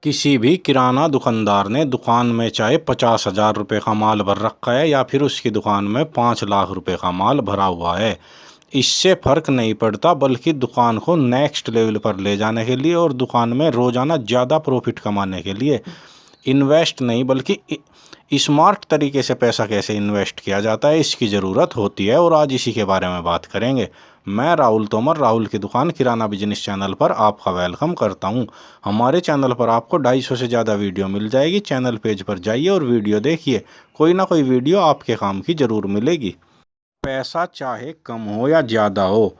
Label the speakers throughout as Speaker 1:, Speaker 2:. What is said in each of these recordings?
Speaker 1: किसी भी किराना दुकानदार ने दुकान में चाहे 50,000 रुपये का माल भर रखा है या फिर उसकी दुकान में 5 लाख रुपए का माल भरा हुआ है, इससे फ़र्क नहीं पड़ता, बल्कि दुकान को नेक्स्ट लेवल पर ले जाने के लिए और दुकान में रोज़ाना ज़्यादा प्रॉफिट कमाने के लिए इन्वेस्ट नहीं बल्कि स्मार्ट तरीके से पैसा कैसे इन्वेस्ट किया जाता है, इसकी ज़रूरत होती है। और आज इसी के बारे में बात करेंगे। मैं राहुल तोमर, राहुल की दुकान किराना बिजनेस चैनल पर आपका वेलकम करता हूं। हमारे चैनल पर आपको 250 से ज़्यादा वीडियो मिल जाएगी। चैनल पेज पर जाइए और वीडियो देखिए, कोई ना कोई वीडियो आपके काम की ज़रूर मिलेगी। पैसा चाहे कम हो या ज़्यादा हो,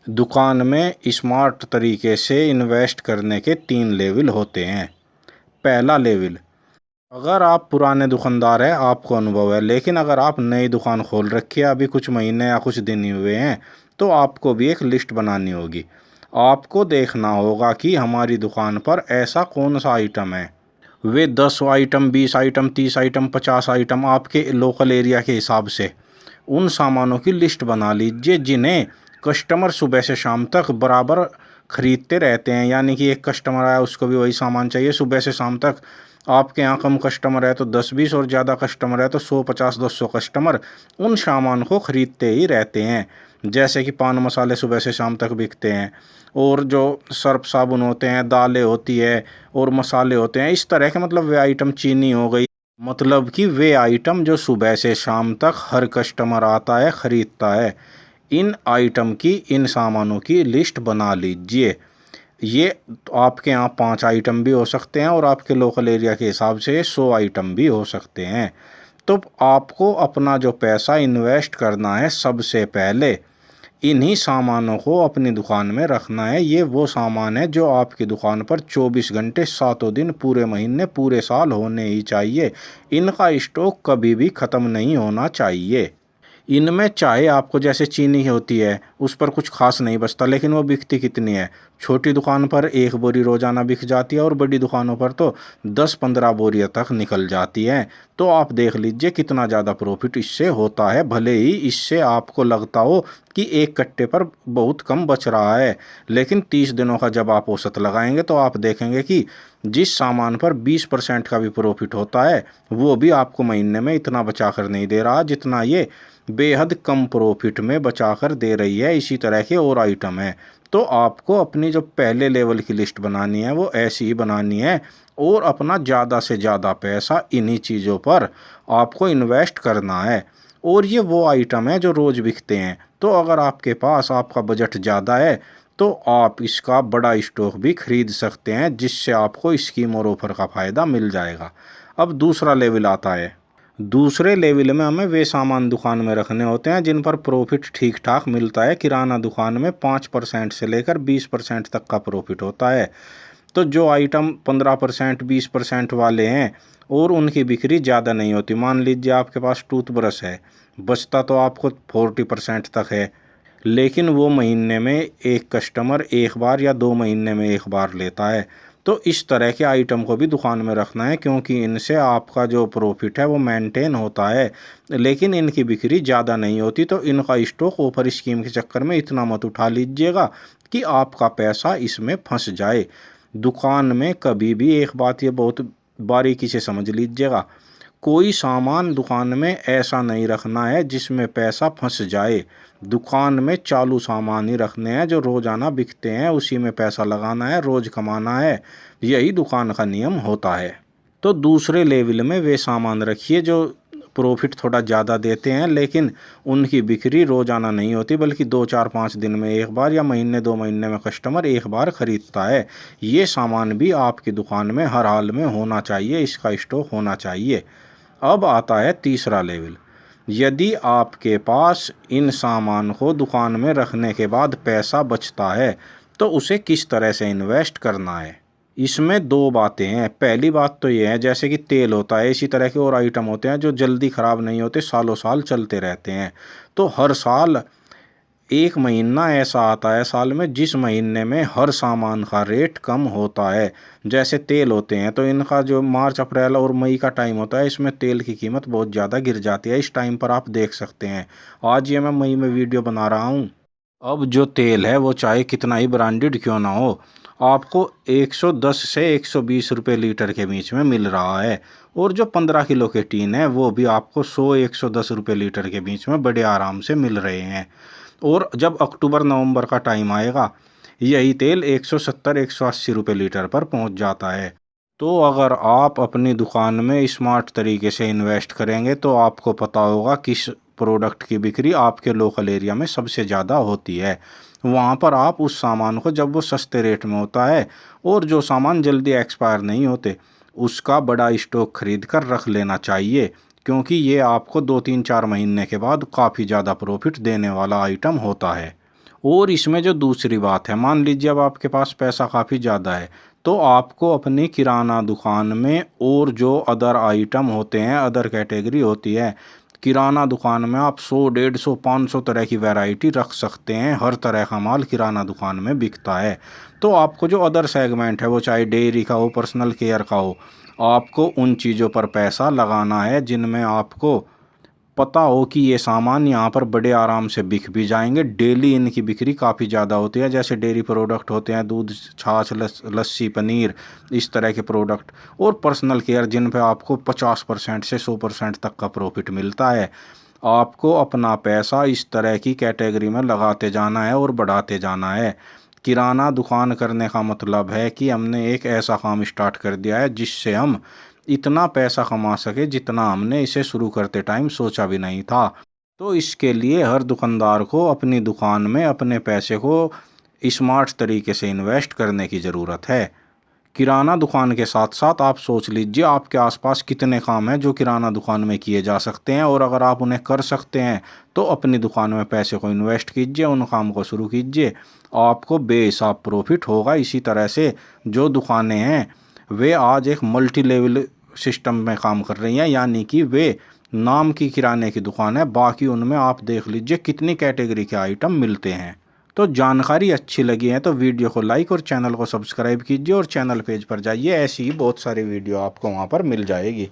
Speaker 1: दुकान में स्मार्ट तरीके से इन्वेस्ट करने के 3 लेवल होते हैं। पहला लेवल, अगर आप पुराने दुकानदार हैं, आपको अनुभव है, लेकिन अगर आप नई दुकान खोल रखी है, अभी कुछ महीने या कुछ दिन ही हुए हैं, तो आपको भी एक लिस्ट बनानी होगी। आपको देखना होगा कि हमारी दुकान पर ऐसा कौन सा आइटम है। वे 10 आइटम, 20 आइटम, 30 आइटम, 50 आइटम, आपके लोकल एरिया के हिसाब से उन सामानों की लिस्ट बना लीजिए जिन्हें कस्टमर सुबह से शाम तक बराबर खरीदते रहते हैं। यानी कि एक कस्टमर आया, उसको भी वही सामान चाहिए सुबह से शाम तक। आपके यहाँ कम कस्टमर है तो 10-20, और ज़्यादा कस्टमर है तो 100-50-200 कस्टमर उन सामान को खरीदते ही रहते हैं। जैसे कि पान मसाले सुबह से शाम तक बिकते हैं, और जो सर्फ साबुन होते हैं, दालें होती है और मसाले होते हैं, इस तरह के मतलब वे आइटम, चीनी हो गई, मतलब कि वे आइटम जो सुबह से शाम तक हर कस्टमर आता है, ख़रीदता है। इन आइटम की, इन सामानों की लिस्ट बना लीजिए। ये आपके यहाँ 5 आइटम भी हो सकते हैं और आपके लोकल एरिया के हिसाब से 100 आइटम भी हो सकते हैं। तो आपको अपना जो पैसा इन्वेस्ट करना है, सबसे पहले इन्हीं सामानों को अपनी दुकान में रखना है। ये वो सामान है जो आपकी दुकान पर 24 घंटे, सातों दिन, पूरे महीने, पूरे साल होने ही चाहिए। इनका स्टॉक कभी भी ख़त्म नहीं होना चाहिए। इनमें चाहे आपको, जैसे चीनी होती है, उस पर कुछ खास नहीं बचता, लेकिन वो बिकती कितनी है। छोटी दुकान पर 1 बोरी रोज़ाना बिक जाती है और बड़ी दुकानों पर तो 10-15 बोरियां तक निकल जाती हैं। तो आप देख लीजिए कितना ज़्यादा प्रॉफिट इससे होता है। भले ही इससे आपको लगता हो कि एक कट्टे पर बहुत कम बच रहा है, लेकिन 30 दिनों का जब आप औसत लगाएंगे तो आप देखेंगे कि जिस सामान पर 20% का भी प्रॉफिट होता है, वो भी आपको महीने में इतना बचा कर नहीं दे रहा जितना ये बेहद कम प्रॉफिट में बचाकर दे रही है। इसी तरह के और आइटम है। तो आपको अपनी जो पहले लेवल की लिस्ट बनानी है वो ऐसी ही बनानी है, और अपना ज़्यादा से ज़्यादा पैसा इन्हीं चीज़ों पर आपको इन्वेस्ट करना है। और ये वो आइटम है जो रोज़ बिकते हैं। तो अगर आपके पास, आपका बजट ज़्यादा है, तो आप इसका बड़ा स्टॉक भी खरीद सकते हैं, जिससे आपको स्कीम और ऑफर का फ़ायदा मिल जाएगा। अब दूसरा लेवल आता है। दूसरे लेवल में हमें वे सामान दुकान में रखने होते हैं जिन पर प्रॉफिट ठीक ठाक मिलता है। किराना दुकान में 5% से लेकर 20% तक का प्रॉफिट होता है। तो जो आइटम 15%, 20% वाले हैं और उनकी बिक्री ज़्यादा नहीं होती, मान लीजिए आपके पास टूथब्रश है, बचता तो आपको 40% तक है, लेकिन वो महीने में एक कस्टमर एक बार या 2 महीने में एक बार लेता है। तो इस तरह के आइटम को भी दुकान में रखना है, क्योंकि इनसे आपका जो प्रॉफिट है वो मेंटेन होता है, लेकिन इनकी बिक्री ज़्यादा नहीं होती। तो इनका स्टॉक ऑफर स्कीम के चक्कर में इतना मत उठा लीजिएगा कि आपका पैसा इसमें फंस जाए। दुकान में कभी भी, एक बात ये बहुत बारीकी से समझ लीजिएगा, कोई सामान दुकान में ऐसा नहीं रखना है जिसमें पैसा फंस जाए। दुकान में चालू सामान ही रखने हैं जो रोज़ाना बिकते हैं, उसी में पैसा लगाना है, रोज़ कमाना है। यही दुकान का नियम होता है। तो दूसरे लेवल में वे सामान रखिए जो प्रॉफिट थोड़ा ज़्यादा देते हैं, लेकिन उनकी बिक्री रोज़ाना नहीं होती, बल्कि 2-4-5 दिन में एक बार या महीने 2 महीने में कस्टमर एक बार ख़रीदता है। ये सामान भी आपकी दुकान में हर हाल में होना चाहिए, इसका स्टॉक होना चाहिए। अब आता है तीसरा लेवल। यदि आपके पास इन सामान को दुकान में रखने के बाद पैसा बचता है, तो उसे किस तरह से इन्वेस्ट करना है। इसमें 2 बातें हैं। पहली बात तो ये है, जैसे कि तेल होता है, इसी तरह के और आइटम होते हैं जो जल्दी ख़राब नहीं होते, सालों साल चलते रहते हैं। तो हर साल एक महीना ऐसा आता है साल में जिस महीने में हर सामान का रेट कम होता है। जैसे तेल होते हैं, तो इनका जो मार्च, अप्रैल और मई का टाइम होता है, इसमें तेल की कीमत बहुत ज़्यादा गिर जाती है। इस टाइम पर आप देख सकते हैं, आज ये मैं मई में वीडियो बना रहा हूँ। अब जो तेल है वो चाहे कितना ही ब्रांडेड क्यों ना हो, आपको 110 से 120 रुपये लीटर के बीच में मिल रहा है। और जो 15 किलो के टीन है वो भी आपको 100-110 रुपये लीटर के बीच में बड़े आराम से मिल रहे हैं। और जब अक्टूबर नवंबर का टाइम आएगा यही तेल 170-180 रुपये लीटर पर पहुंच जाता है। तो अगर आप अपनी दुकान में स्मार्ट तरीके से इन्वेस्ट करेंगे तो आपको पता होगा किस प्रोडक्ट की बिक्री आपके लोकल एरिया में सबसे ज़्यादा होती है। वहाँ पर आप उस सामान को, जब वो सस्ते रेट में होता है और जो सामान जल्दी एक्सपायर नहीं होते, उसका बड़ा स्टॉक खरीद कर रख लेना चाहिए, क्योंकि ये आपको 2-3-4 महीने के बाद काफ़ी ज़्यादा प्रॉफिट देने वाला आइटम होता है। और इसमें जो दूसरी बात है, मान लीजिए अब आपके पास पैसा काफ़ी ज़्यादा है, तो आपको अपनी किराना दुकान में और जो अदर आइटम होते हैं, अदर कैटेगरी होती है, किराना दुकान में आप 100, 150, 500 तरह की वैरायटी रख सकते हैं। हर तरह का माल किराना दुकान में बिकता है। तो आपको जो अदर सेगमेंट है, वो चाहे डेयरी का हो, पर्सनल केयर का हो, आपको उन चीज़ों पर पैसा लगाना है जिनमें आपको पता हो कि ये सामान यहाँ पर बड़े आराम से बिक भी जाएंगे। डेली इनकी बिक्री काफ़ी ज़्यादा होती है। जैसे डेयरी प्रोडक्ट होते हैं, दूध, छाछ, लस्सी, पनीर, इस तरह के प्रोडक्ट। और पर्सनल केयर जिन पे आपको 50% से 100% तक का प्रॉफिट मिलता है। आपको अपना पैसा इस तरह की कैटेगरी में लगाते जाना है और बढ़ाते जाना है। किराना दुकान करने का मतलब है कि हमने एक ऐसा काम स्टार्ट कर दिया है जिससे हम इतना पैसा कमा सके जितना हमने इसे शुरू करते टाइम सोचा भी नहीं था। तो इसके लिए हर दुकानदार को अपनी दुकान में अपने पैसे को स्मार्ट तरीके से इन्वेस्ट करने की ज़रूरत है। किराना दुकान के साथ साथ आप सोच लीजिए आपके आसपास कितने काम हैं जो किराना दुकान में किए जा सकते हैं, और अगर आप उन्हें कर सकते हैं तो अपनी दुकान में पैसे को इन्वेस्ट कीजिए, उन काम को शुरू कीजिए, आपको बेहिसाब प्रॉफिट होगा। इसी तरह से जो दुकानें हैं वे आज एक मल्टी लेवल सिस्टम में काम कर रही हैं, यानी कि वे नाम की किराने की दुकान है, बाकी उनमें आप देख लीजिए कितनी कैटेगरी के आइटम मिलते हैं। तो जानकारी अच्छी लगी है तो वीडियो को लाइक और चैनल को सब्सक्राइब कीजिए, और चैनल पेज पर जाइए, ऐसी ही बहुत सारी वीडियो आपको वहाँ पर मिल जाएगी।